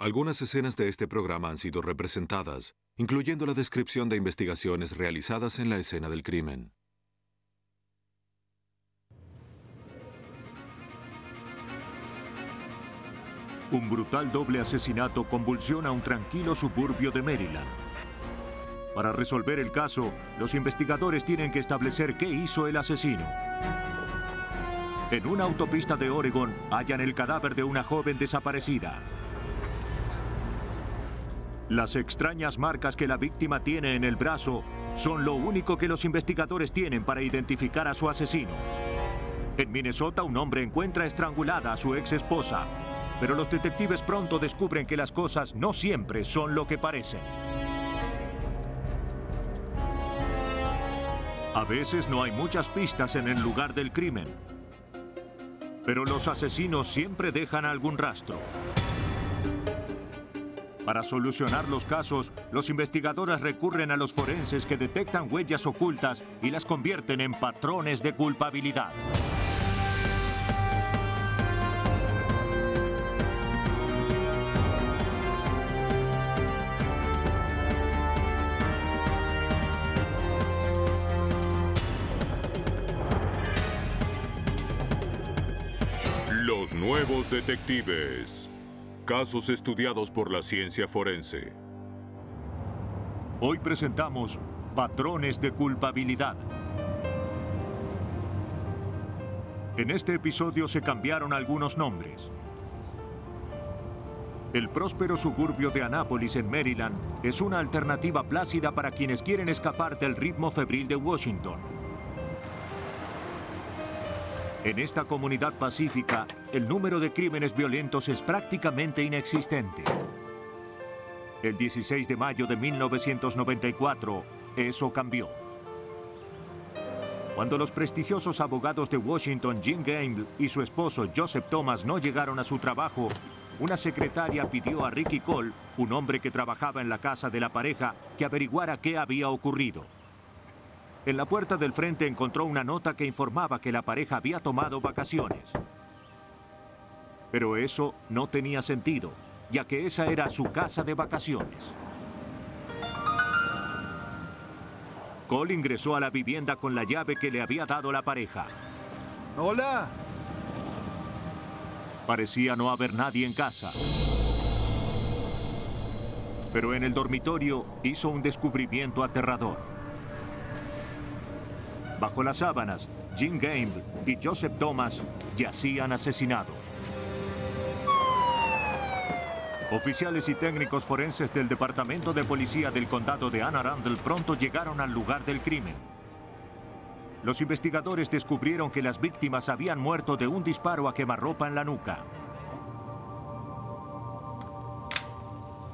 Algunas escenas de este programa han sido representadas, incluyendo la descripción de investigaciones realizadas en la escena del crimen. Un brutal doble asesinato convulsiona un tranquilo suburbio de Maryland. Para resolver el caso, los investigadores tienen que establecer qué hizo el asesino. En una autopista de Oregon hallan el cadáver de una joven desaparecida. Las extrañas marcas que la víctima tiene en el brazo son lo único que los investigadores tienen para identificar a su asesino. En Minnesota, un hombre encuentra estrangulada a su ex esposa, pero los detectives pronto descubren que las cosas no siempre son lo que parecen. A veces no hay muchas pistas en el lugar del crimen, pero los asesinos siempre dejan algún rastro. Para solucionar los casos, los investigadores recurren a los forenses que detectan huellas ocultas y las convierten en patrones de culpabilidad. Los nuevos detectives. Casos estudiados por la ciencia forense. Hoy presentamos patrones de culpabilidad. En este episodio se cambiaron algunos nombres. El próspero suburbio de Annapolis, en Maryland, es una alternativa plácida para quienes quieren escapar del ritmo febril de Washington. En esta comunidad pacífica, el número de crímenes violentos es prácticamente inexistente. El 16 de mayo de 1994, eso cambió. Cuando los prestigiosos abogados de Washington, Jim Gamble y su esposo Joseph Thomas, no llegaron a su trabajo, una secretaria pidió a Ricky Cole, un hombre que trabajaba en la casa de la pareja, que averiguara qué había ocurrido. En la puerta del frente encontró una nota que informaba que la pareja había tomado vacaciones. Pero eso no tenía sentido, ya que esa era su casa de vacaciones. Cole ingresó a la vivienda con la llave que le había dado la pareja. ¡Hola! Parecía no haber nadie en casa. Pero en el dormitorio hizo un descubrimiento aterrador. Bajo las sábanas, Jim Gamble y Joseph Thomas yacían asesinados. Oficiales y técnicos forenses del Departamento de Policía del Condado de Anne Arundel pronto llegaron al lugar del crimen. Los investigadores descubrieron que las víctimas habían muerto de un disparo a quemarropa en la nuca.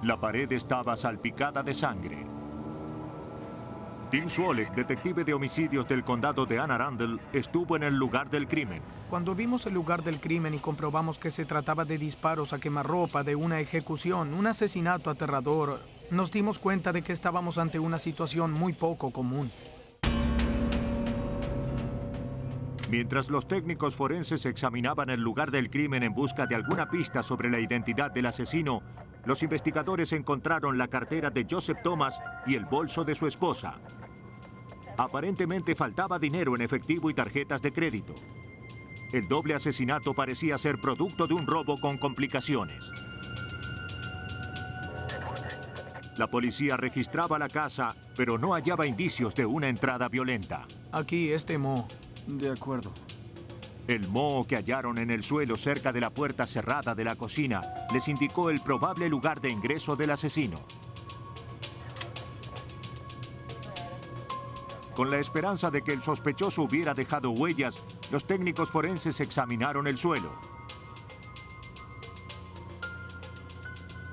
La pared estaba salpicada de sangre. Tim Swolek, detective de homicidios del condado de Anne Arundel, estuvo en el lugar del crimen. Cuando vimos el lugar del crimen y comprobamos que se trataba de disparos a quemarropa, de una ejecución, un asesinato aterrador, nos dimos cuenta de que estábamos ante una situación muy poco común. Mientras los técnicos forenses examinaban el lugar del crimen en busca de alguna pista sobre la identidad del asesino, los investigadores encontraron la cartera de Joseph Thomas y el bolso de su esposa. Aparentemente faltaba dinero en efectivo y tarjetas de crédito. El doble asesinato parecía ser producto de un robo con complicaciones. La policía registraba la casa, pero no hallaba indicios de una entrada violenta. Aquí, este moho. De acuerdo. El moho que hallaron en el suelo cerca de la puerta cerrada de la cocina les indicó el probable lugar de ingreso del asesino. Con la esperanza de que el sospechoso hubiera dejado huellas, los técnicos forenses examinaron el suelo.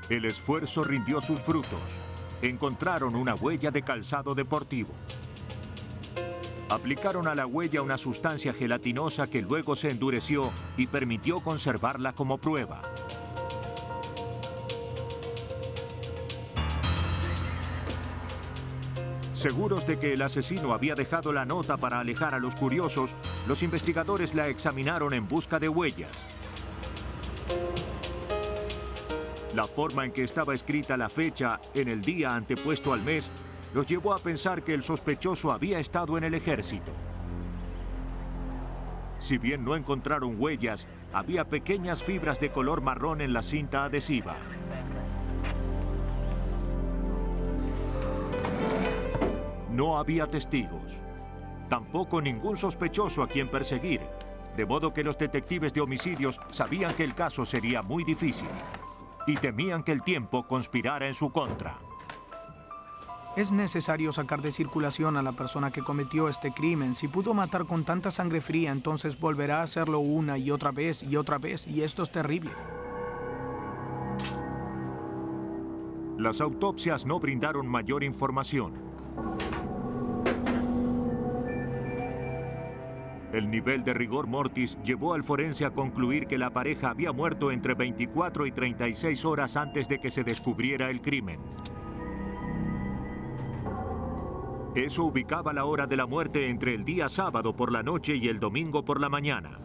El esfuerzo rindió sus frutos. Encontraron una huella de calzado deportivo. Aplicaron a la huella una sustancia gelatinosa que luego se endureció y permitió conservarla como prueba. Seguros de que el asesino había dejado la nota para alejar a los curiosos, los investigadores la examinaron en busca de huellas. La forma en que estaba escrita la fecha en el día antepuesto al mes los llevó a pensar que el sospechoso había estado en el ejército. Si bien no encontraron huellas, había pequeñas fibras de color marrón en la cinta adhesiva. No había testigos. Tampoco ningún sospechoso a quien perseguir, de modo que los detectives de homicidios sabían que el caso sería muy difícil y temían que el tiempo conspirara en su contra. Es necesario sacar de circulación a la persona que cometió este crimen. Si pudo matar con tanta sangre fría, entonces volverá a hacerlo una y otra vez, y esto es terrible. Las autopsias no brindaron mayor información. El nivel de rigor mortis llevó al forense a concluir que la pareja había muerto entre 24 y 36 horas antes de que se descubriera el crimen. Eso ubicaba la hora de la muerte entre el día sábado por la noche y el domingo por la mañana.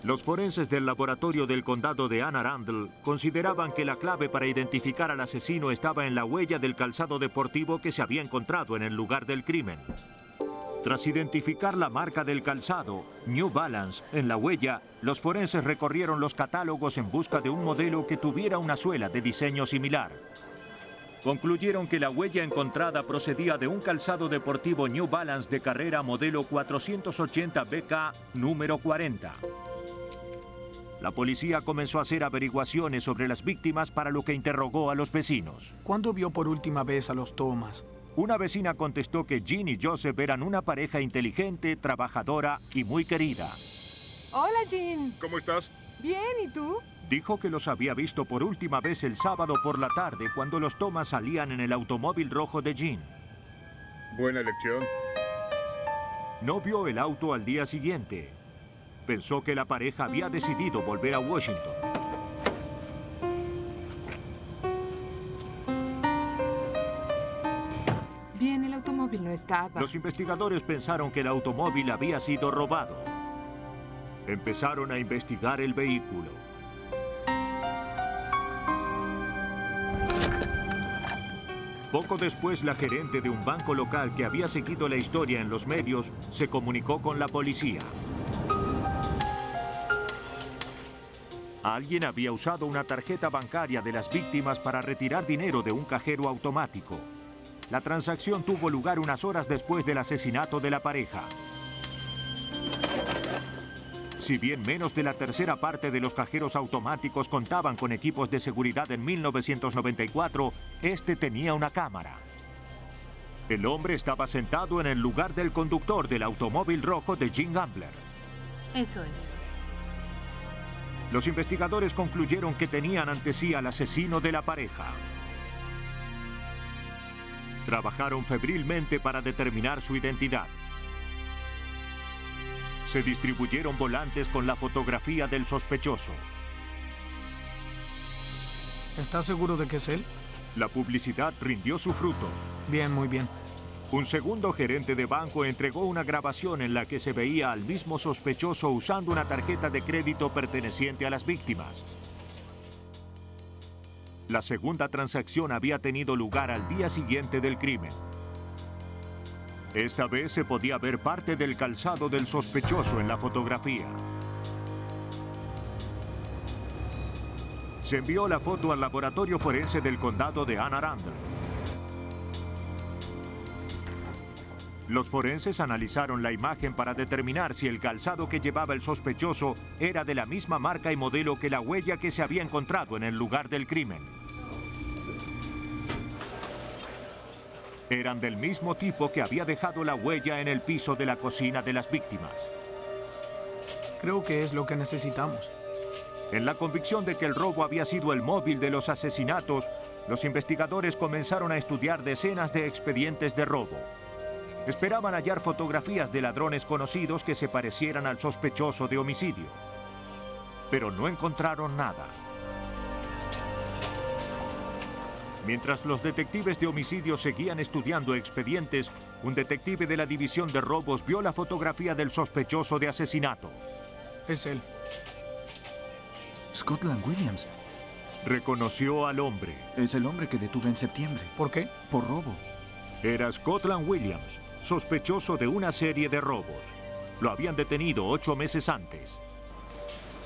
Los forenses del laboratorio del condado de Anne Arundel consideraban que la clave para identificar al asesino estaba en la huella del calzado deportivo que se había encontrado en el lugar del crimen. Tras identificar la marca del calzado, New Balance, en la huella, los forenses recorrieron los catálogos en busca de un modelo que tuviera una suela de diseño similar. Concluyeron que la huella encontrada procedía de un calzado deportivo New Balance de carrera modelo 480 BK número 40. La policía comenzó a hacer averiguaciones sobre las víctimas, para lo que interrogó a los vecinos. ¿Cuándo vio por última vez a los Thomas? Una vecina contestó que Jean y Joseph eran una pareja inteligente, trabajadora y muy querida. Hola, Jean. ¿Cómo estás? Bien, ¿y tú? Dijo que los había visto por última vez el sábado por la tarde, cuando los Thomas salían en el automóvil rojo de Jean. Buena elección. No vio el auto al día siguiente. Pensó que la pareja había decidido volver a Washington. Bien, el automóvil no estaba. Los investigadores pensaron que el automóvil había sido robado. Empezaron a investigar el vehículo. Poco después, la gerente de un banco local que había seguido la historia en los medios se comunicó con la policía. Alguien había usado una tarjeta bancaria de las víctimas para retirar dinero de un cajero automático. La transacción tuvo lugar unas horas después del asesinato de la pareja. Si bien menos de la tercera parte de los cajeros automáticos contaban con equipos de seguridad en 1994, este tenía una cámara. El hombre estaba sentado en el lugar del conductor del automóvil rojo de Jean Gambler. Eso es. Los investigadores concluyeron que tenían ante sí al asesino de la pareja. Trabajaron febrilmente para determinar su identidad. Se distribuyeron volantes con la fotografía del sospechoso. ¿Estás seguro de que es él? La publicidad rindió sus frutos. Bien, muy bien. Un segundo gerente de banco entregó una grabación en la que se veía al mismo sospechoso usando una tarjeta de crédito perteneciente a las víctimas. La segunda transacción había tenido lugar al día siguiente del crimen. Esta vez se podía ver parte del calzado del sospechoso en la fotografía. Se envió la foto al laboratorio forense del condado de Anne Arundel. Los forenses analizaron la imagen para determinar si el calzado que llevaba el sospechoso era de la misma marca y modelo que la huella que se había encontrado en el lugar del crimen. Eran del mismo tipo que había dejado la huella en el piso de la cocina de las víctimas. Creo que es lo que necesitamos. En la convicción de que el robo había sido el móvil de los asesinatos, los investigadores comenzaron a estudiar decenas de expedientes de robo. Esperaban hallar fotografías de ladrones conocidos que se parecieran al sospechoso de homicidio. Pero no encontraron nada. Mientras los detectives de homicidio seguían estudiando expedientes, un detective de la división de robos vio la fotografía del sospechoso de asesinato. Es él. Scotland Williams. Reconoció al hombre. Es el hombre que detuve en septiembre. ¿Por qué? Por robo. Era Scotland Williams, sospechoso de una serie de robos. Lo habían detenido 8 meses antes.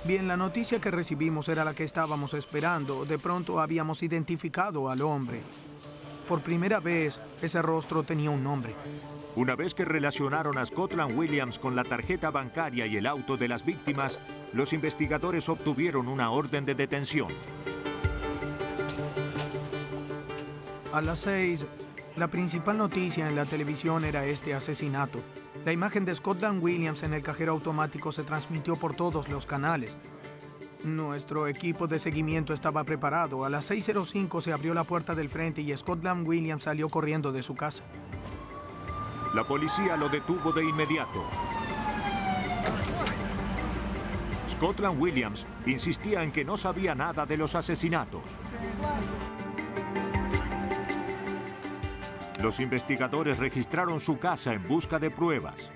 Bien, la noticia que recibimos era la que estábamos esperando. De pronto habíamos identificado al hombre. Por primera vez, ese rostro tenía un nombre. Una vez que relacionaron a Scotland Williams con la tarjeta bancaria y el auto de las víctimas, los investigadores obtuvieron una orden de detención. A las 6, la principal noticia en la televisión era este asesinato. La imagen de Scotland Williams en el cajero automático se transmitió por todos los canales. Nuestro equipo de seguimiento estaba preparado. A las 6:05 se abrió la puerta del frente y Scotland Williams salió corriendo de su casa. La policía lo detuvo de inmediato. Scotland Williams insistía en que no sabía nada de los asesinatos. Los investigadores registraron su casa en busca de pruebas.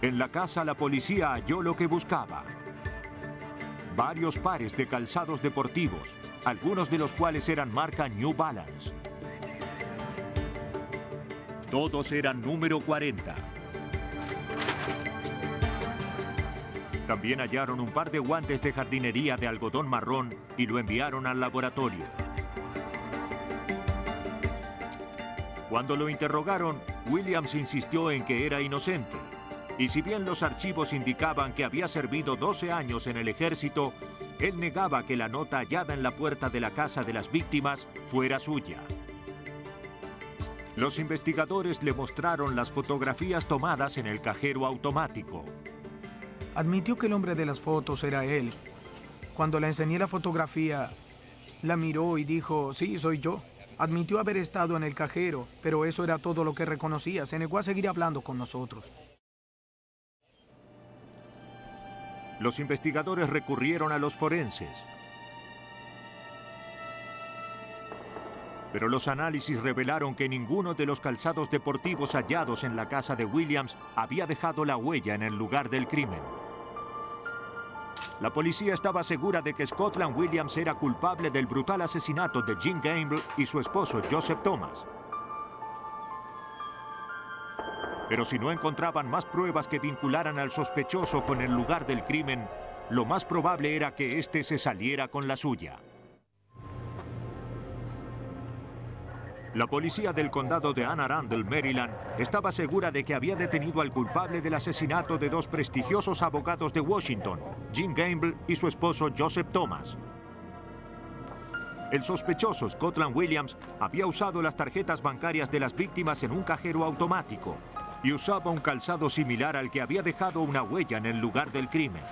En la casa la policía halló lo que buscaba. Varios pares de calzados deportivos, algunos de los cuales eran marca New Balance. Todos eran número 40. También hallaron un par de guantes de jardinería de algodón marrón y lo enviaron al laboratorio. Cuando lo interrogaron, Williams insistió en que era inocente. Y si bien los archivos indicaban que había servido 12 años en el ejército, él negaba que la nota hallada en la puerta de la casa de las víctimas fuera suya. Los investigadores le mostraron las fotografías tomadas en el cajero automático. Admitió que el hombre de las fotos era él. Cuando le enseñé la fotografía, la miró y dijo, sí, soy yo. Admitió haber estado en el cajero, pero eso era todo lo que reconocía. Se negó a seguir hablando con nosotros. Los investigadores recurrieron a los forenses. Pero los análisis revelaron que ninguno de los calzados deportivos hallados en la casa de Williams había dejado la huella en el lugar del crimen. La policía estaba segura de que Scotland Williams era culpable del brutal asesinato de Jean Gamble y su esposo Joseph Thomas. Pero si no encontraban más pruebas que vincularan al sospechoso con el lugar del crimen, lo más probable era que éste se saliera con la suya. La policía del condado de Anne Arundel, Maryland, estaba segura de que había detenido al culpable del asesinato de 2 prestigiosos abogados de Washington, Jean Gamble y su esposo Joseph Thomas. El sospechoso Scotland Williams había usado las tarjetas bancarias de las víctimas en un cajero automático y usaba un calzado similar al que había dejado una huella en el lugar del crimen.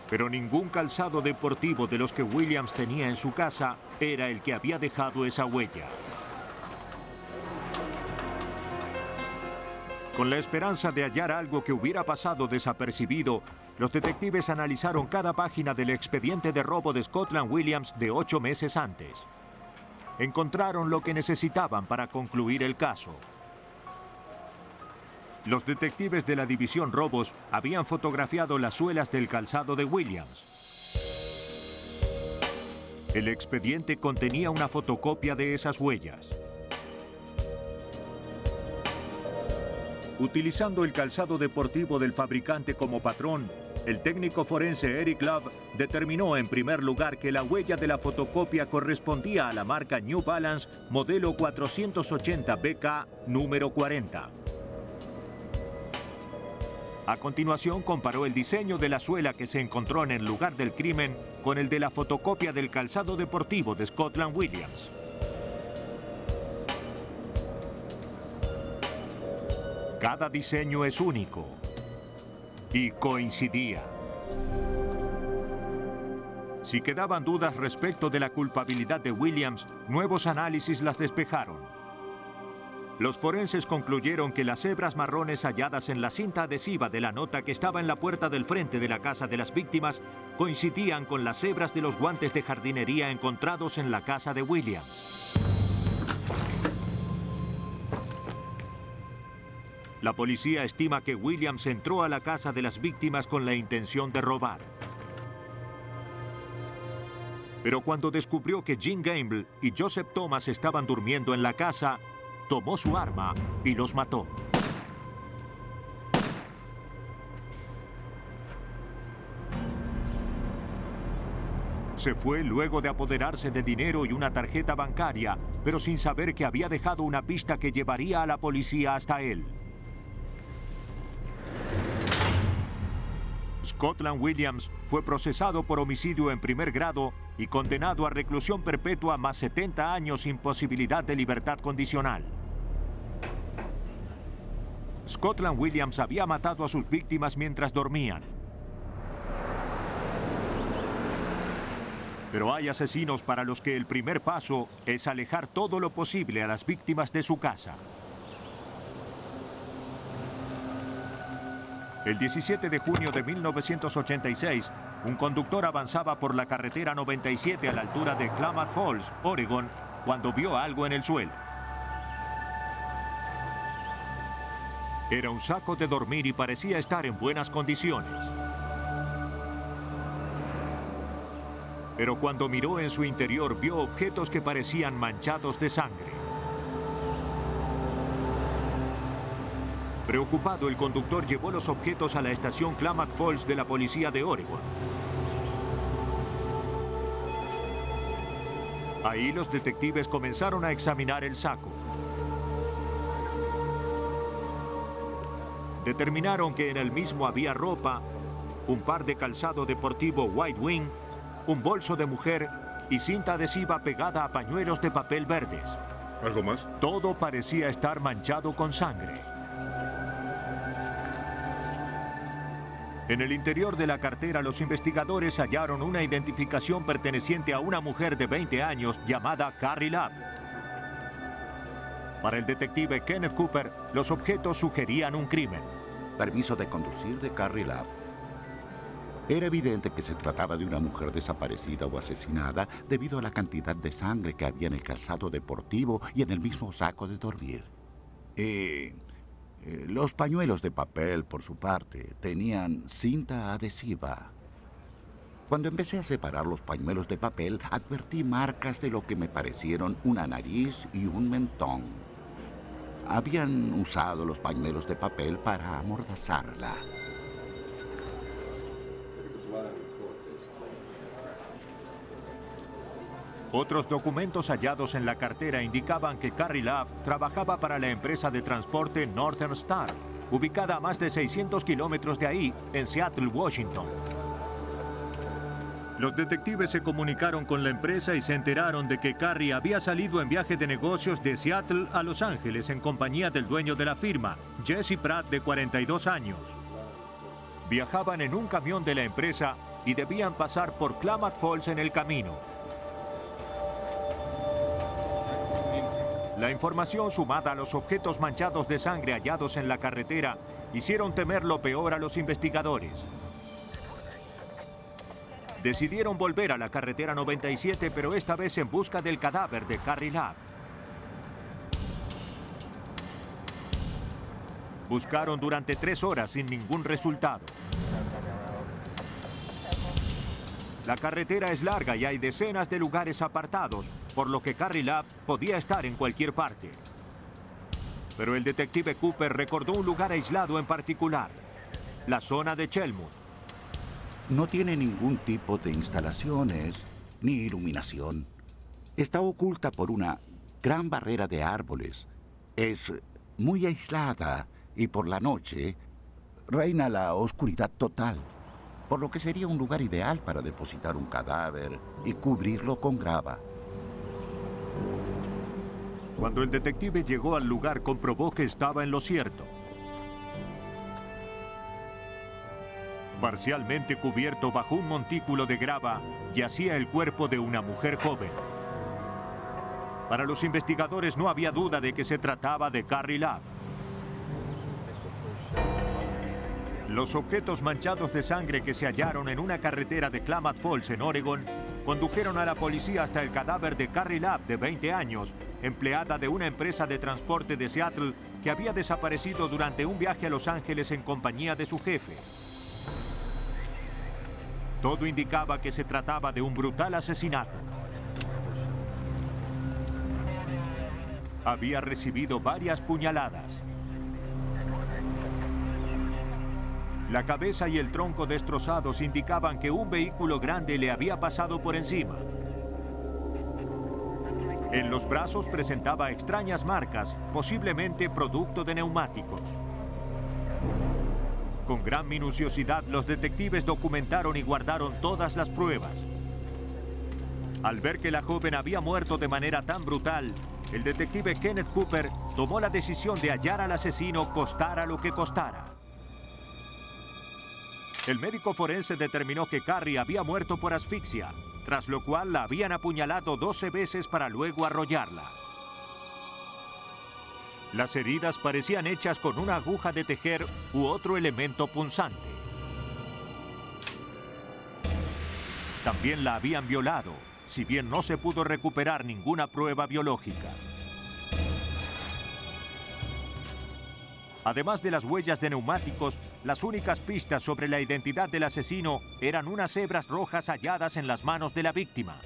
Pero ningún calzado deportivo de los que Williams tenía en su casa era el que había dejado esa huella. Con la esperanza de hallar algo que hubiera pasado desapercibido, los detectives analizaron cada página del expediente de robo de Scotland Williams de 8 meses antes. Encontraron lo que necesitaban para concluir el caso. Los detectives de la División Robos habían fotografiado las suelas del calzado de Williams. El expediente contenía una fotocopia de esas huellas. Utilizando el calzado deportivo del fabricante como patrón, el técnico forense Eric Love determinó en primer lugar que la huella de la fotocopia correspondía a la marca New Balance modelo 480 BK número 40. A continuación comparó el diseño de la suela que se encontró en el lugar del crimen con el de la fotocopia del calzado deportivo de Scotland Williams. Cada diseño es único y coincidía. Si quedaban dudas respecto de la culpabilidad de Williams, nuevos análisis las despejaron. Los forenses concluyeron que las hebras marrones halladas en la cinta adhesiva de la nota que estaba en la puerta del frente de la casa de las víctimas coincidían con las hebras de los guantes de jardinería encontrados en la casa de Williams. La policía estima que Williams entró a la casa de las víctimas con la intención de robar. Pero cuando descubrió que Gene Gamble y Joseph Thomas estaban durmiendo en la casa, tomó su arma y los mató. Se fue luego de apoderarse de dinero y una tarjeta bancaria, pero sin saber que había dejado una pista que llevaría a la policía hasta él. Scotland Williams fue procesado por homicidio en primer grado y condenado a reclusión perpetua más 70 años sin posibilidad de libertad condicional. Scotland Williams había matado a sus víctimas mientras dormían. Pero hay asesinos para los que el primer paso es alejar todo lo posible a las víctimas de su casa. El 17 de junio de 1986, un conductor avanzaba por la carretera 97 a la altura de Klamath Falls, Oregon, cuando vio algo en el suelo. Era un saco de dormir y parecía estar en buenas condiciones. Pero cuando miró en su interior, vio objetos que parecían manchados de sangre. Preocupado, el conductor llevó los objetos a la estación Klamath Falls de la policía de Oregon. Ahí los detectives comenzaron a examinar el saco. Determinaron que en el mismo había ropa, un par de calzado deportivo White Wing, un bolso de mujer y cinta adhesiva pegada a pañuelos de papel verdes. ¿Algo más? Todo parecía estar manchado con sangre. En el interior de la cartera, los investigadores hallaron una identificación perteneciente a una mujer de 20 años llamada Carrie Love. Para el detective Kenneth Cooper, los objetos sugerían un crimen. Permiso de conducir de Carrie Love. Era evidente que se trataba de una mujer desaparecida o asesinada debido a la cantidad de sangre que había en el calzado deportivo y en el mismo saco de dormir. Los pañuelos de papel, por su parte, tenían cinta adhesiva. Cuando empecé a separar los pañuelos de papel, advertí marcas de lo que me parecieron una nariz y un mentón. Habían usado los pañuelos de papel para amordazarla. Otros documentos hallados en la cartera indicaban que Carrie Love trabajaba para la empresa de transporte Northern Star, ubicada a más de 600 kilómetros de ahí, en Seattle, Washington. Los detectives se comunicaron con la empresa y se enteraron de que Carrie había salido en viaje de negocios de Seattle a Los Ángeles en compañía del dueño de la firma, Jesse Pratt, de 42 años. Viajaban en un camión de la empresa y debían pasar por Klamath Falls en el camino. La información, sumada a los objetos manchados de sangre hallados en la carretera, hicieron temer lo peor a los investigadores. Decidieron volver a la carretera 97, pero esta vez en busca del cadáver de Carrie Love. Buscaron durante 3 horas sin ningún resultado. La carretera es larga y hay decenas de lugares apartados, por lo que Carrie Love podía estar en cualquier parte. Pero el detective Cooper recordó un lugar aislado en particular, la zona de Chelmwood. No tiene ningún tipo de instalaciones ni iluminación. Está oculta por una gran barrera de árboles. Es muy aislada y por la noche reina la oscuridad total, por lo que sería un lugar ideal para depositar un cadáver y cubrirlo con grava. Cuando el detective llegó al lugar, comprobó que estaba en lo cierto. Parcialmente cubierto bajo un montículo de grava, yacía el cuerpo de una mujer joven. Para los investigadores no había duda de que se trataba de Carrie Love. Los objetos manchados de sangre que se hallaron en una carretera de Klamath Falls, en Oregon, condujeron a la policía hasta el cadáver de Carrie Lab, de 20 años, empleada de una empresa de transporte de Seattle que había desaparecido durante un viaje a Los Ángeles en compañía de su jefe. Todo indicaba que se trataba de un brutal asesinato. Había recibido varias puñaladas. La cabeza y el tronco destrozados indicaban que un vehículo grande le había pasado por encima. En los brazos presentaba extrañas marcas, posiblemente producto de neumáticos. Con gran minuciosidad, los detectives documentaron y guardaron todas las pruebas. Al ver que la joven había muerto de manera tan brutal, el detective Kenneth Cooper tomó la decisión de hallar al asesino, costara lo que costara. El médico forense determinó que Carrie había muerto por asfixia, tras lo cual la habían apuñalado 12 veces para luego arrollarla. Las heridas parecían hechas con una aguja de tejer u otro elemento punzante. También la habían violado, si bien no se pudo recuperar ninguna prueba biológica. Además de las huellas de neumáticos, las únicas pistas sobre la identidad del asesino eran unas hebras rojas halladas en las manos de la víctima.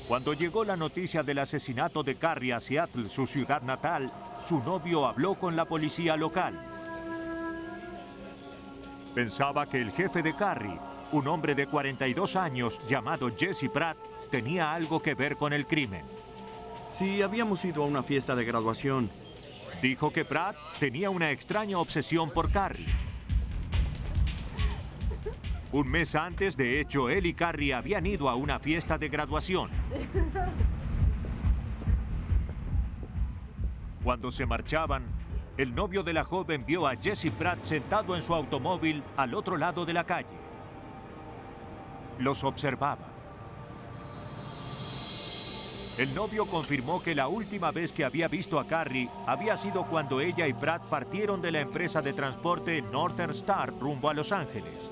Cuando llegó la noticia del asesinato de Carrie a Seattle, su ciudad natal, su novio habló con la policía local. Pensaba que el jefe de Carrie, un hombre de 42 años llamado Jesse Pratt, tenía algo que ver con el crimen. Sí, habíamos ido a una fiesta de graduación. Dijo que Pratt tenía una extraña obsesión por Carrie. Un mes antes, de hecho, él y Carrie habían ido a una fiesta de graduación. Cuando se marchaban, el novio de la joven vio a Jesse Pratt sentado en su automóvil al otro lado de la calle. Los observaba. El novio confirmó que la última vez que había visto a Carrie había sido cuando ella y Pratt partieron de la empresa de transporte Northern Star rumbo a Los Ángeles.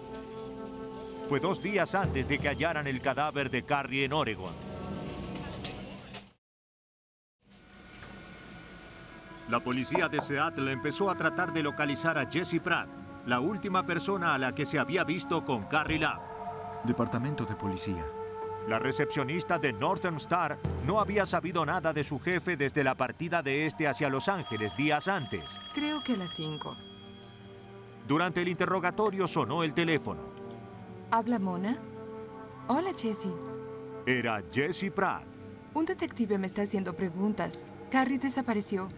Fue 2 días antes de que hallaran el cadáver de Carrie en Oregon. La policía de Seattle empezó a tratar de localizar a Jesse Pratt, la última persona a la que se había visto con Carrie Lab. Departamento de Policía. La recepcionista de Northern Star no había sabido nada de su jefe desde la partida de este hacia Los Ángeles días antes. Creo que a las 5. Durante el interrogatorio sonó el teléfono. ¿Habla Mona? Hola, Jesse. Era Jesse Pratt. Un detective me está haciendo preguntas. Carrie desapareció.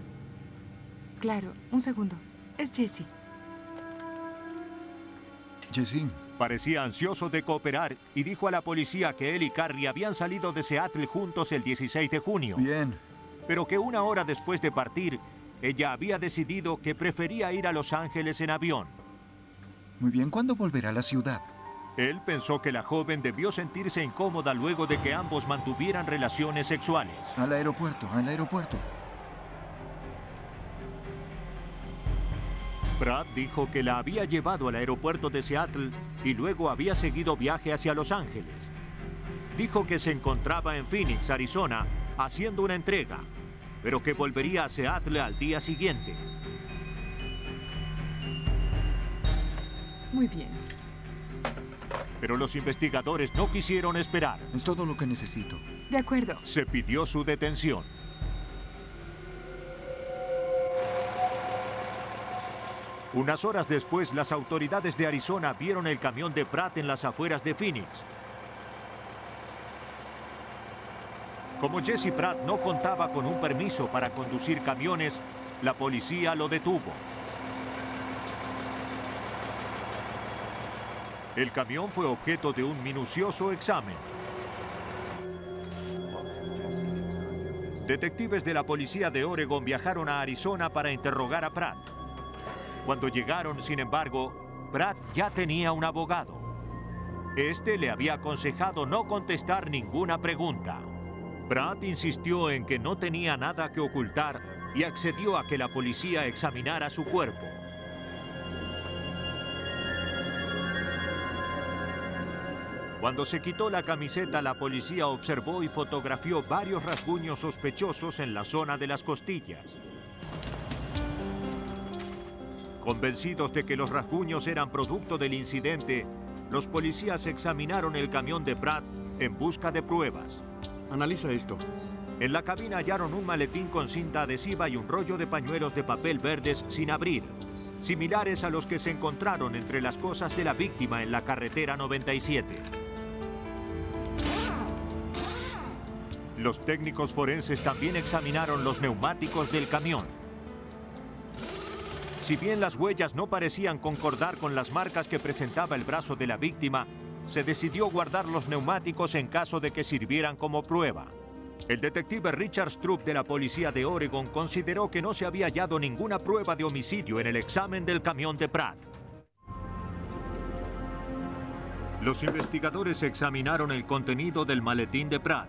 Claro, un segundo. Es Jesse. Jesse. Parecía ansioso de cooperar y dijo a la policía que él y Carrie habían salido de Seattle juntos el 16 de junio. Bien. Pero que 1 hora después de partir, ella había decidido que prefería ir a Los Ángeles en avión. Muy bien, ¿cuándo volverá a la ciudad? Él pensó que la joven debió sentirse incómoda luego de que ambos mantuvieran relaciones sexuales. Al aeropuerto, al aeropuerto. Pratt dijo que la había llevado al aeropuerto de Seattle y luego había seguido viaje hacia Los Ángeles. Dijo que se encontraba en Phoenix, Arizona, haciendo una entrega, pero que volvería a Seattle al día siguiente. Muy bien. Pero los investigadores no quisieron esperar. Es todo lo que necesito. De acuerdo. Se pidió su detención. Unas horas después, las autoridades de Arizona vieron el camión de Pratt en las afueras de Phoenix. Como Jesse Pratt no contaba con un permiso para conducir camiones, la policía lo detuvo. El camión fue objeto de un minucioso examen. Detectives de la policía de Oregon viajaron a Arizona para interrogar a Pratt. Cuando llegaron, sin embargo, Pratt ya tenía un abogado. Este le había aconsejado no contestar ninguna pregunta. Pratt insistió en que no tenía nada que ocultar y accedió a que la policía examinara su cuerpo. Cuando se quitó la camiseta, la policía observó y fotografió varios rasguños sospechosos en la zona de las costillas. Convencidos de que los rasguños eran producto del incidente, los policías examinaron el camión de Pratt en busca de pruebas. Analiza esto. En la cabina hallaron un maletín con cinta adhesiva y un rollo de pañuelos de papel verdes sin abrir, similares a los que se encontraron entre las cosas de la víctima en la carretera 97. Los técnicos forenses también examinaron los neumáticos del camión. Si bien las huellas no parecían concordar con las marcas que presentaba el brazo de la víctima, se decidió guardar los neumáticos en caso de que sirvieran como prueba. El detective Richard Stroop de la policía de Oregon consideró que no se había hallado ninguna prueba de homicidio en el examen del camión de Pratt. Los investigadores examinaron el contenido del maletín de Pratt.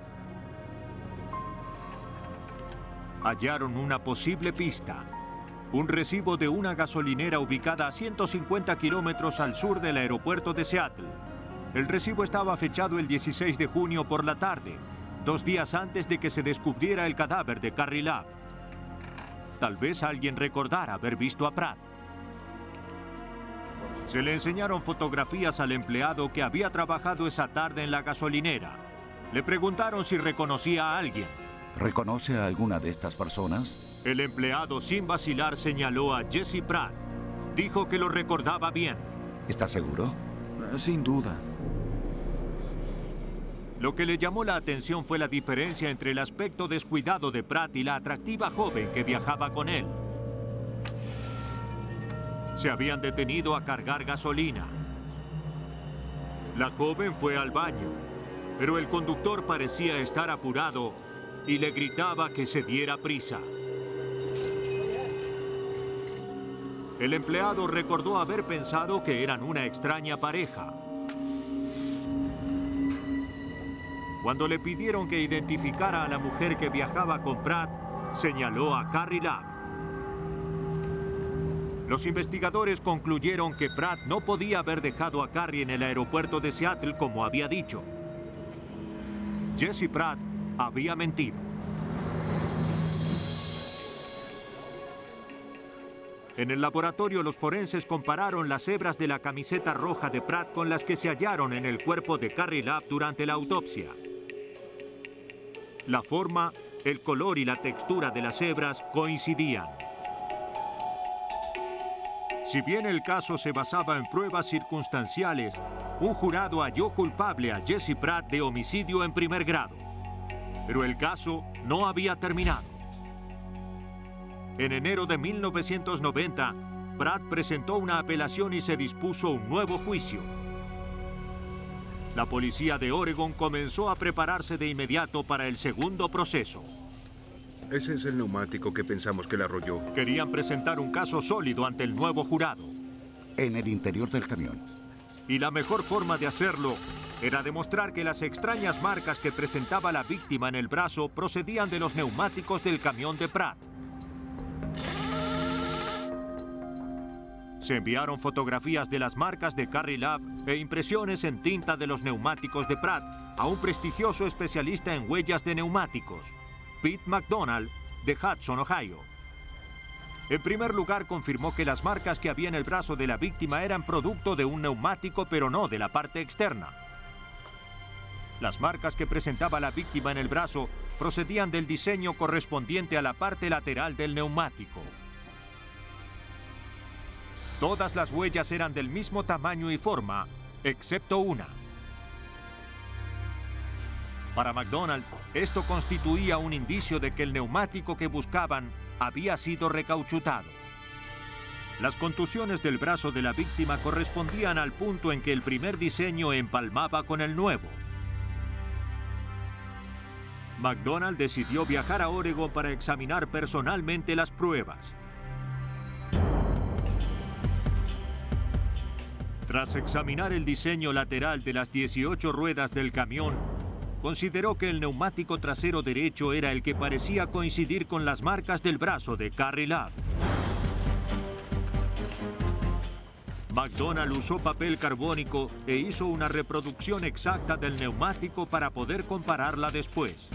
Hallaron una posible pista: un recibo de una gasolinera ubicada a 150 kilómetros al sur del aeropuerto de Seattle. El recibo estaba fechado el 16 de junio por la tarde, 2 días antes de que se descubriera el cadáver de Carrie Love. Tal vez alguien recordara haber visto a Pratt. Se le enseñaron fotografías al empleado que había trabajado esa tarde en la gasolinera. Le preguntaron si reconocía a alguien. ¿Reconoce a alguna de estas personas? El empleado, sin vacilar, señaló a Jesse Pratt. Dijo que lo recordaba bien. ¿Está seguro? Sin duda. Lo que le llamó la atención fue la diferencia entre el aspecto descuidado de Pratt y la atractiva joven que viajaba con él. Se habían detenido a cargar gasolina. La joven fue al baño, pero el conductor parecía estar apurado y le gritaba que se diera prisa. El empleado recordó haber pensado que eran una extraña pareja. Cuando le pidieron que identificara a la mujer que viajaba con Pratt, señaló a Carrie Love. Los investigadores concluyeron que Pratt no podía haber dejado a Carrie en el aeropuerto de Seattle como había dicho. Jesse Pratt había mentido. En el laboratorio, los forenses compararon las hebras de la camiseta roja de Pratt con las que se hallaron en el cuerpo de Carrie Love durante la autopsia. La forma, el color y la textura de las hebras coincidían. Si bien el caso se basaba en pruebas circunstanciales, un jurado halló culpable a Jesse Pratt de homicidio en primer grado. Pero el caso no había terminado. En enero de 1990, Pratt presentó una apelación y se dispuso un nuevo juicio. La policía de Oregon comenzó a prepararse de inmediato para el segundo proceso. Ese es el neumático que pensamos que le arrolló. Querían presentar un caso sólido ante el nuevo jurado. En el interior del camión. Y la mejor forma de hacerlo era demostrar que las extrañas marcas que presentaba la víctima en el brazo procedían de los neumáticos del camión de Pratt. Se enviaron fotografías de las marcas de Carrie Love e impresiones en tinta de los neumáticos de Pratt a un prestigioso especialista en huellas de neumáticos, Pete McDonald, de Hudson, Ohio. En primer lugar, confirmó que las marcas que había en el brazo de la víctima eran producto de un neumático, pero no de la parte externa. Las marcas que presentaba la víctima en el brazo procedían del diseño correspondiente a la parte lateral del neumático. Todas las huellas eran del mismo tamaño y forma, excepto una. Para McDonald, esto constituía un indicio de que el neumático que buscaban había sido recauchutado. Las contusiones del brazo de la víctima correspondían al punto en que el primer diseño empalmaba con el nuevo. McDonald decidió viajar a Oregon para examinar personalmente las pruebas. Tras examinar el diseño lateral de las 18 ruedas del camión, consideró que el neumático trasero derecho era el que parecía coincidir con las marcas del brazo de Carrie Love. McDonald usó papel carbónico e hizo una reproducción exacta del neumático para poder compararla después.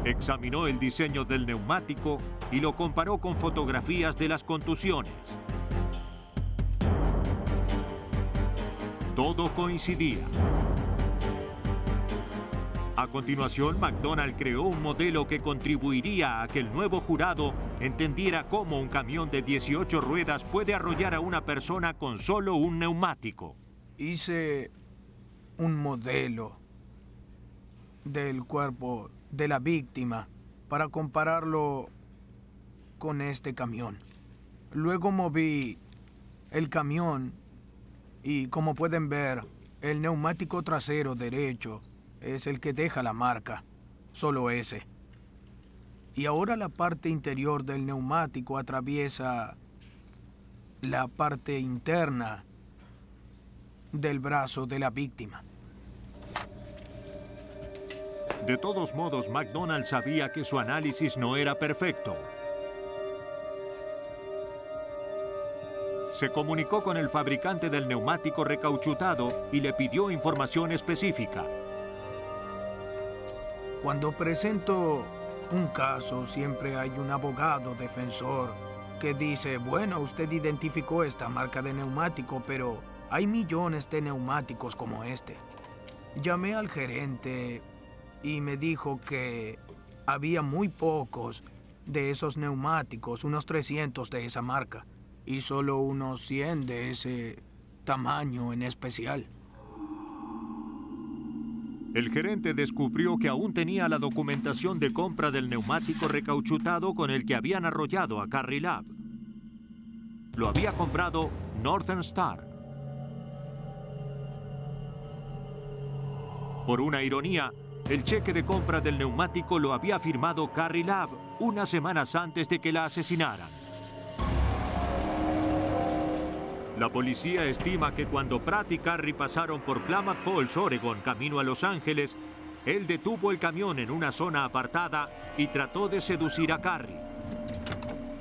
Examinó el diseño del neumático y lo comparó con fotografías de las contusiones. Todo coincidía. A continuación, McDonald creó un modelo que contribuiría a que el nuevo jurado entendiera cómo un camión de 18 ruedas puede arrollar a una persona con solo un neumático. Hice un modelo del cuerpo de la víctima para compararlo con este camión. Luego moví el camión y, como pueden ver, el neumático trasero derecho es el que deja la marca, solo ese. Y ahora la parte interior del neumático atraviesa la parte interna del brazo de la víctima. De todos modos, McDonald sabía que su análisis no era perfecto. Se comunicó con el fabricante del neumático recauchutado y le pidió información específica. Cuando presento un caso, siempre hay un abogado defensor que dice, bueno, usted identificó esta marca de neumático, pero hay millones de neumáticos como este. Llamé al gerente y me dijo que había muy pocos de esos neumáticos, unos 300 de esa marca, y solo unos 100 de ese tamaño en especial. El gerente descubrió que aún tenía la documentación de compra del neumático recauchutado con el que habían arrollado a Carrie Lab. Lo había comprado Northern Star. Por una ironía, el cheque de compra del neumático lo había firmado Carrie Lab unas semanas antes de que la asesinaran. La policía estima que cuando Pratt y Carrie pasaron por Klamath Falls, Oregon, camino a Los Ángeles, él detuvo el camión en una zona apartada y trató de seducir a Carrie.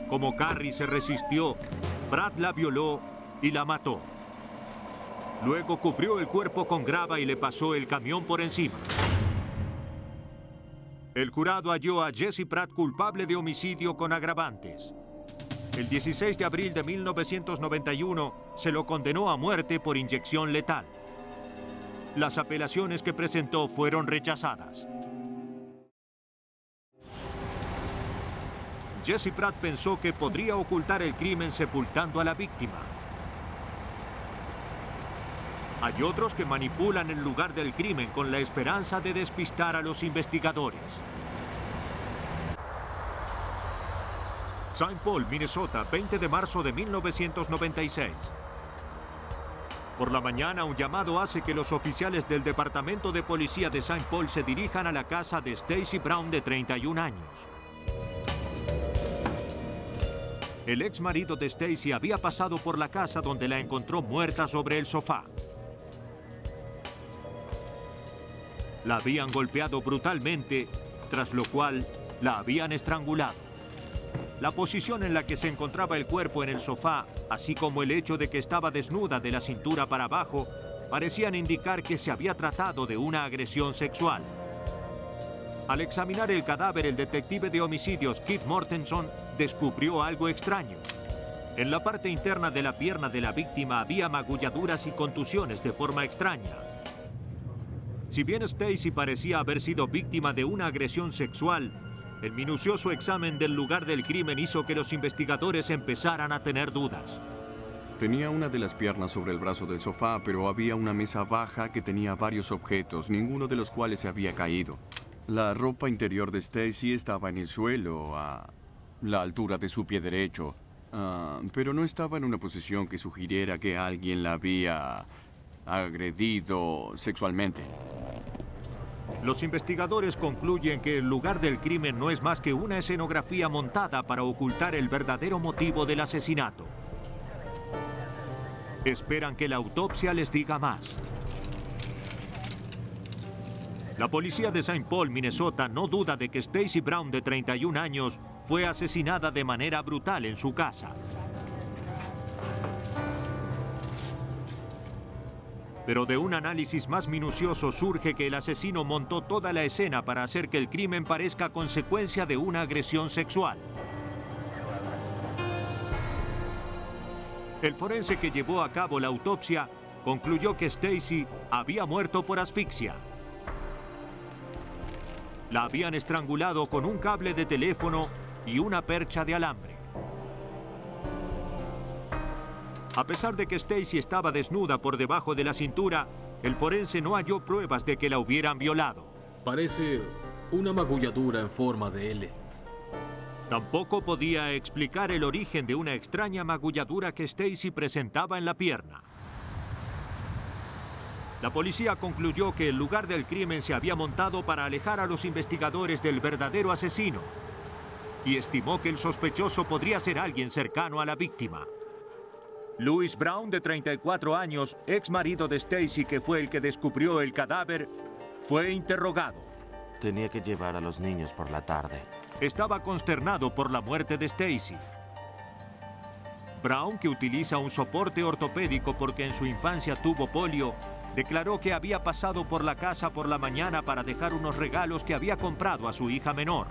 Como Carrie se resistió, Pratt la violó y la mató. Luego cubrió el cuerpo con grava y le pasó el camión por encima. El jurado halló a Jesse Pratt culpable de homicidio con agravantes. El 16 de abril de 1991 se lo condenó a muerte por inyección letal. Las apelaciones que presentó fueron rechazadas. Jesse Pratt pensó que podría ocultar el crimen sepultando a la víctima. Hay otros que manipulan el lugar del crimen con la esperanza de despistar a los investigadores. St. Paul, Minnesota, 20 de marzo de 1996. Por la mañana, un llamado hace que los oficiales del Departamento de Policía de St. Paul se dirijan a la casa de Stacy Brown, de 31 años. El ex marido de Stacy había pasado por la casa donde la encontró muerta sobre el sofá. La habían golpeado brutalmente, tras lo cual la habían estrangulado. La posición en la que se encontraba el cuerpo en el sofá, así como el hecho de que estaba desnuda de la cintura para abajo, parecían indicar que se había tratado de una agresión sexual. Al examinar el cadáver, el detective de homicidios Keith Mortenson descubrió algo extraño. En la parte interna de la pierna de la víctima había magulladuras y contusiones de forma extraña. Si bien Stacy parecía haber sido víctima de una agresión sexual, el minucioso examen del lugar del crimen hizo que los investigadores empezaran a tener dudas. Tenía una de las piernas sobre el brazo del sofá, pero había una mesa baja que tenía varios objetos, ninguno de los cuales se había caído. La ropa interior de Stacy estaba en el suelo, a la altura de su pie derecho, pero no estaba en una posición que sugiriera que alguien la había agredido sexualmente. Los investigadores concluyen que el lugar del crimen no es más que una escenografía montada para ocultar el verdadero motivo del asesinato. Esperan que la autopsia les diga más. La policía de St. Paul, Minnesota, no duda de que Stacy Brown, de 31 años, fue asesinada de manera brutal en su casa. Pero de un análisis más minucioso surge que el asesino montó toda la escena para hacer que el crimen parezca consecuencia de una agresión sexual. El forense que llevó a cabo la autopsia concluyó que Stacy había muerto por asfixia. La habían estrangulado con un cable de teléfono y una percha de alambre. A pesar de que Stacy estaba desnuda por debajo de la cintura, el forense no halló pruebas de que la hubieran violado. Parece una magulladura en forma de L. Tampoco podía explicar el origen de una extraña magulladura que Stacy presentaba en la pierna. La policía concluyó que el lugar del crimen se había montado para alejar a los investigadores del verdadero asesino y estimó que el sospechoso podría ser alguien cercano a la víctima. Louis Brown, de 34 años, ex marido de Stacy, que fue el que descubrió el cadáver, fue interrogado. Tenía que llevar a los niños por la tarde. Estaba consternado por la muerte de Stacy. Brown, que utiliza un soporte ortopédico porque en su infancia tuvo polio, declaró que había pasado por la casa por la mañana para dejar unos regalos que había comprado a su hija menor.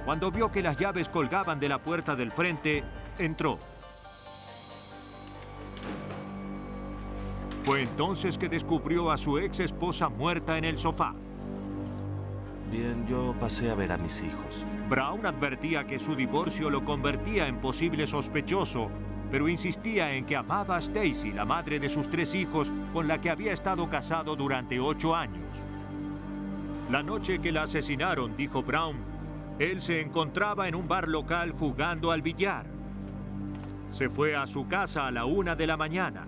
Cuando vio que las llaves colgaban de la puerta del frente, entró. Fue entonces que descubrió a su ex esposa muerta en el sofá. Bien, yo pasé a ver a mis hijos. Brown advertía que su divorcio lo convertía en posible sospechoso, pero insistía en que amaba a Stacy, la madre de sus 3 hijos, con la que había estado casado durante 8 años. La noche que la asesinaron, dijo Brown, él se encontraba en un bar local jugando al billar. Se fue a su casa a la 1 de la mañana.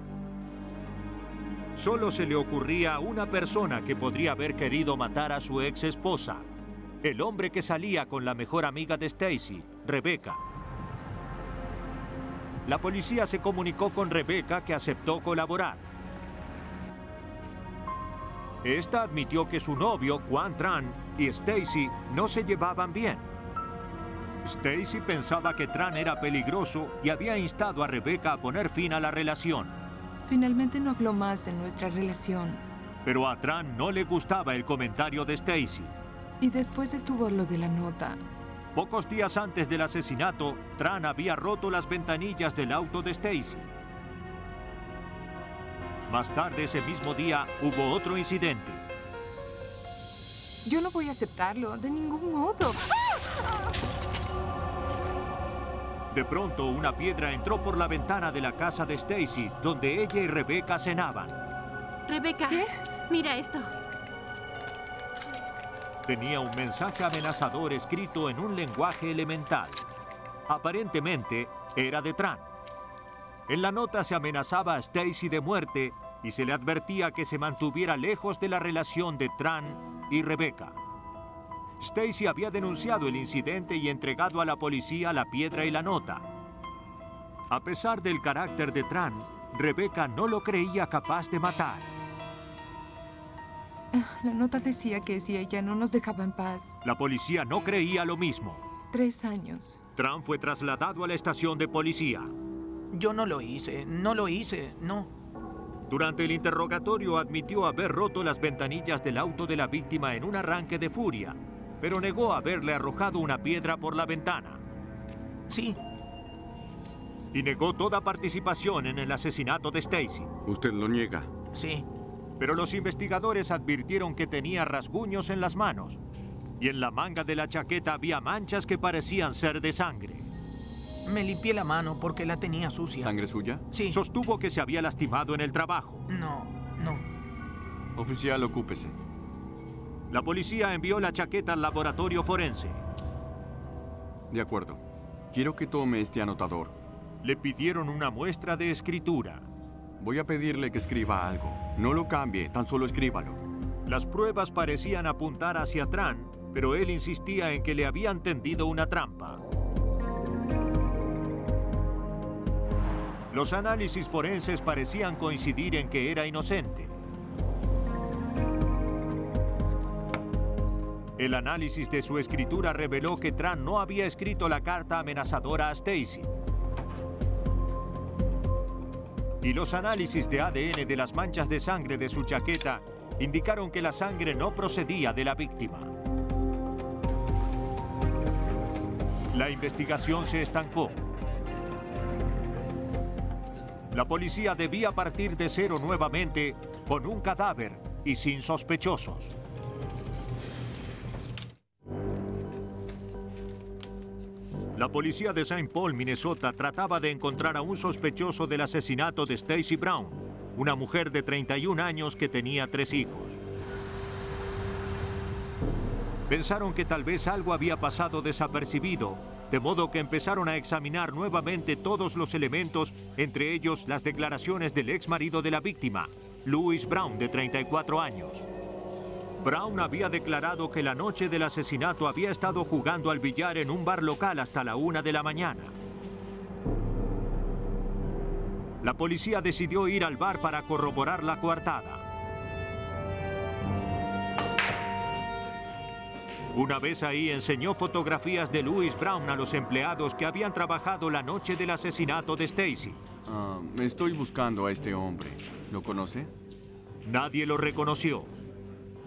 Solo se le ocurría a una persona que podría haber querido matar a su ex esposa, el hombre que salía con la mejor amiga de Stacy, Rebecca. La policía se comunicó con Rebecca, que aceptó colaborar. Esta admitió que su novio, Quan Tran, y Stacy no se llevaban bien. Stacy pensaba que Tran era peligroso y había instado a Rebecca a poner fin a la relación. Finalmente no habló más de nuestra relación. Pero a Tran no le gustaba el comentario de Stacy. Y después estuvo lo de la nota. Pocos días antes del asesinato, Tran había roto las ventanillas del auto de Stacy. Más tarde ese mismo día hubo otro incidente. Yo no voy a aceptarlo, de ningún modo. De pronto, una piedra entró por la ventana de la casa de Stacy, donde ella y Rebecca cenaban. Rebecca, ¿qué? Mira esto. Tenía un mensaje amenazador escrito en un lenguaje elemental. Aparentemente, era de Tran. En la nota se amenazaba a Stacy de muerte y se le advertía que se mantuviera lejos de la relación de Tran y Rebecca. Stacy había denunciado el incidente y entregado a la policía la piedra y la nota. A pesar del carácter de Tran, Rebecca no lo creía capaz de matar. La nota decía que si ella no nos dejaba en paz. La policía no creía lo mismo. 3 años. Tran fue trasladado a la estación de policía. Yo no lo hice, no. Durante el interrogatorio admitió haber roto las ventanillas del auto de la víctima en un arranque de furia, pero negó haberle arrojado una piedra por la ventana. Sí. Y negó toda participación en el asesinato de Stacy. ¿Usted lo niega? Sí. Pero los investigadores advirtieron que tenía rasguños en las manos, y en la manga de la chaqueta había manchas que parecían ser de sangre. Me limpié la mano porque la tenía sucia. ¿Sangre suya? Sí. Sostuvo que se había lastimado en el trabajo. No. Oficial, ocúpese. La policía envió la chaqueta al laboratorio forense. De acuerdo. Quiero que tome este anotador. Le pidieron una muestra de escritura. Voy a pedirle que escriba algo. No lo cambie, tan solo escríbalo. Las pruebas parecían apuntar hacia Tran, pero él insistía en que le habían tendido una trampa. Los análisis forenses parecían coincidir en que era inocente. El análisis de su escritura reveló que Tran no había escrito la carta amenazadora a Stacy. Y los análisis de ADN de las manchas de sangre de su chaqueta indicaron que la sangre no procedía de la víctima. La investigación se estancó. La policía debía partir de cero nuevamente con un cadáver y sin sospechosos. La policía de St. Paul, Minnesota, trataba de encontrar a un sospechoso del asesinato de Stacy Brown, una mujer de 31 años que tenía 3 hijos. Pensaron que tal vez algo había pasado desapercibido, de modo que empezaron a examinar nuevamente todos los elementos, entre ellos las declaraciones del ex marido de la víctima, Louis Brown, de 34 años. Brown había declarado que la noche del asesinato había estado jugando al billar en un bar local hasta la 1 de la mañana. La policía decidió ir al bar para corroborar la coartada. Una vez ahí, enseñó fotografías de Louis Brown a los empleados que habían trabajado la noche del asesinato de Stacy. Estoy buscando a este hombre. ¿Lo conoce? Nadie lo reconoció.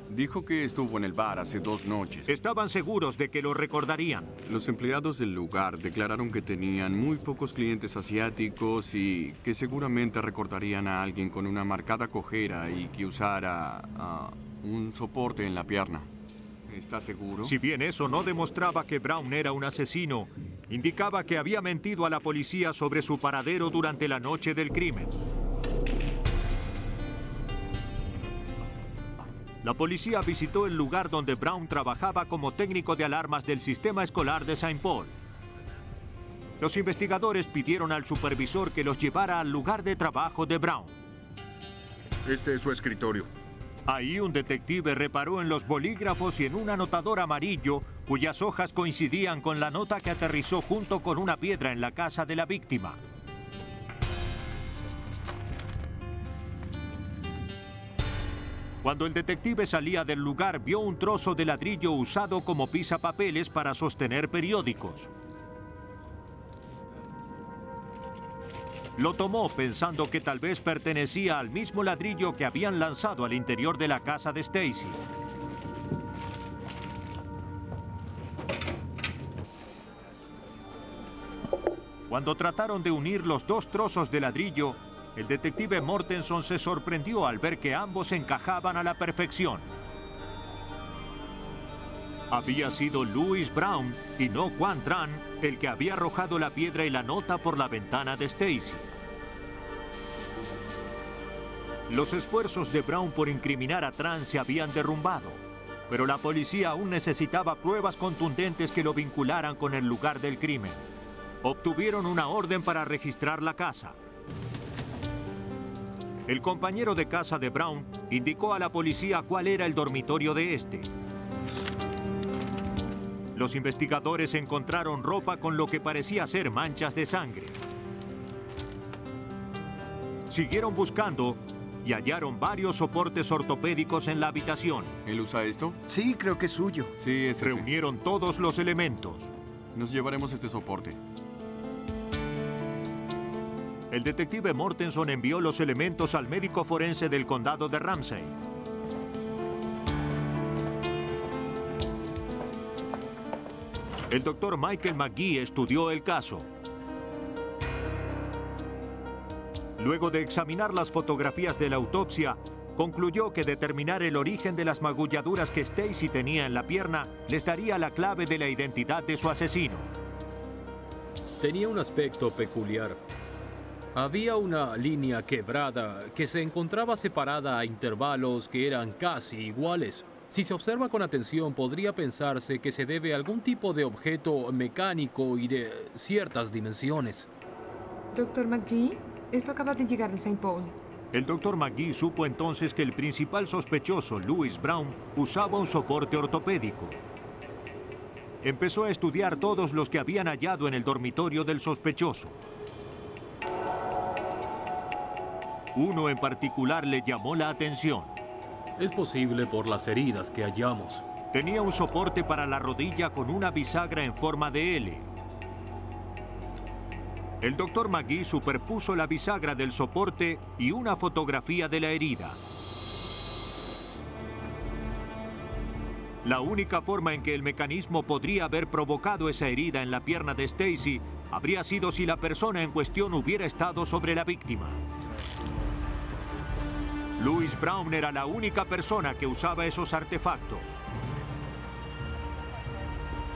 Dijo que estuvo en el bar hace 2 noches. Estaban seguros de que lo recordarían. Los empleados del lugar declararon que tenían muy pocos clientes asiáticos y que seguramente recordarían a alguien con una marcada cojera y que usara un soporte en la pierna. ¿Está seguro? Si bien eso no demostraba que Brown era un asesino, indicaba que había mentido a la policía sobre su paradero durante la noche del crimen. La policía visitó el lugar donde Brown trabajaba como técnico de alarmas del sistema escolar de St. Paul. Los investigadores pidieron al supervisor que los llevara al lugar de trabajo de Brown. Este es su escritorio. Ahí un detective reparó en los bolígrafos y en un anotador amarillo cuyas hojas coincidían con la nota que aterrizó junto con una piedra en la casa de la víctima. Cuando el detective salía del lugar, vio un trozo de ladrillo usado como pisapapeles para sostener periódicos. Lo tomó pensando que tal vez pertenecía al mismo ladrillo que habían lanzado al interior de la casa de Stacy. Cuando trataron de unir los 2 trozos de ladrillo, el detective Mortenson se sorprendió al ver que ambos encajaban a la perfección. Había sido Louis Brown y no Quan Tran el que había arrojado la piedra y la nota por la ventana de Stacy. Los esfuerzos de Brown por incriminar a Tran se habían derrumbado, pero la policía aún necesitaba pruebas contundentes que lo vincularan con el lugar del crimen. Obtuvieron una orden para registrar la casa. El compañero de casa de Brown indicó a la policía cuál era el dormitorio de este. Los investigadores encontraron ropa con lo que parecía ser manchas de sangre. Siguieron buscando y hallaron varios soportes ortopédicos en la habitación. ¿Él usa esto? Sí, creo que es suyo. Sí, es ese. Reunieron todos los elementos. Nos llevaremos este soporte. El detective Mortenson envió los elementos al médico forense del condado de Ramsey. El doctor Michael McGee estudió el caso. Luego de examinar las fotografías de la autopsia, concluyó que determinar el origen de las magulladuras que Stacy tenía en la pierna les daría la clave de la identidad de su asesino. Tenía un aspecto peculiar. Había una línea quebrada que se encontraba separada a intervalos que eran casi iguales. Si se observa con atención, podría pensarse que se debe a algún tipo de objeto mecánico y de ciertas dimensiones. Doctor McGee, esto acaba de llegar de St. Paul. El doctor McGee supo entonces que el principal sospechoso, Louis Brown, usaba un soporte ortopédico. Empezó a estudiar todos los que habían hallado en el dormitorio del sospechoso. Uno en particular le llamó la atención. Es posible por las heridas que hallamos. Tenía un soporte para la rodilla con una bisagra en forma de L. El Dr. McGee superpuso la bisagra del soporte y una fotografía de la herida. La única forma en que el mecanismo podría haber provocado esa herida en la pierna de Stacy habría sido si la persona en cuestión hubiera estado sobre la víctima. Louis Brown era la única persona que usaba esos artefactos.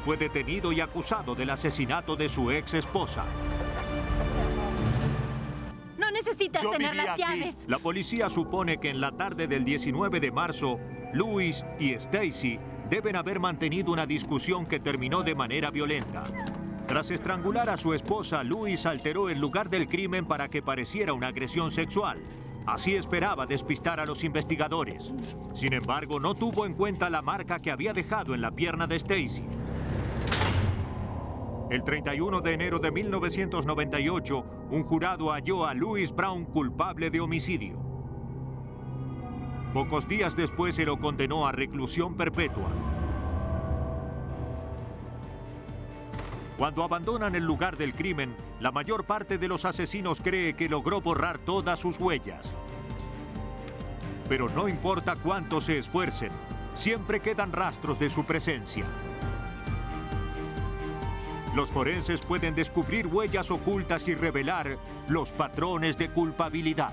Fue detenido y acusado del asesinato de su ex esposa. No necesitas tener las llaves. La policía supone que en la tarde del 19 de marzo, Louis y Stacy deben haber mantenido una discusión que terminó de manera violenta. Tras estrangular a su esposa, Louis alteró el lugar del crimen para que pareciera una agresión sexual. Así esperaba despistar a los investigadores. Sin embargo, no tuvo en cuenta la marca que había dejado en la pierna de Stacy. El 31 de enero de 1998, un jurado halló a Louis Brown culpable de homicidio. Pocos días después se lo condenó a reclusión perpetua. Cuando abandonan el lugar del crimen, la mayor parte de los asesinos cree que logró borrar todas sus huellas. Pero no importa cuánto se esfuercen, siempre quedan rastros de su presencia. Los forenses pueden descubrir huellas ocultas y revelar los patrones de culpabilidad.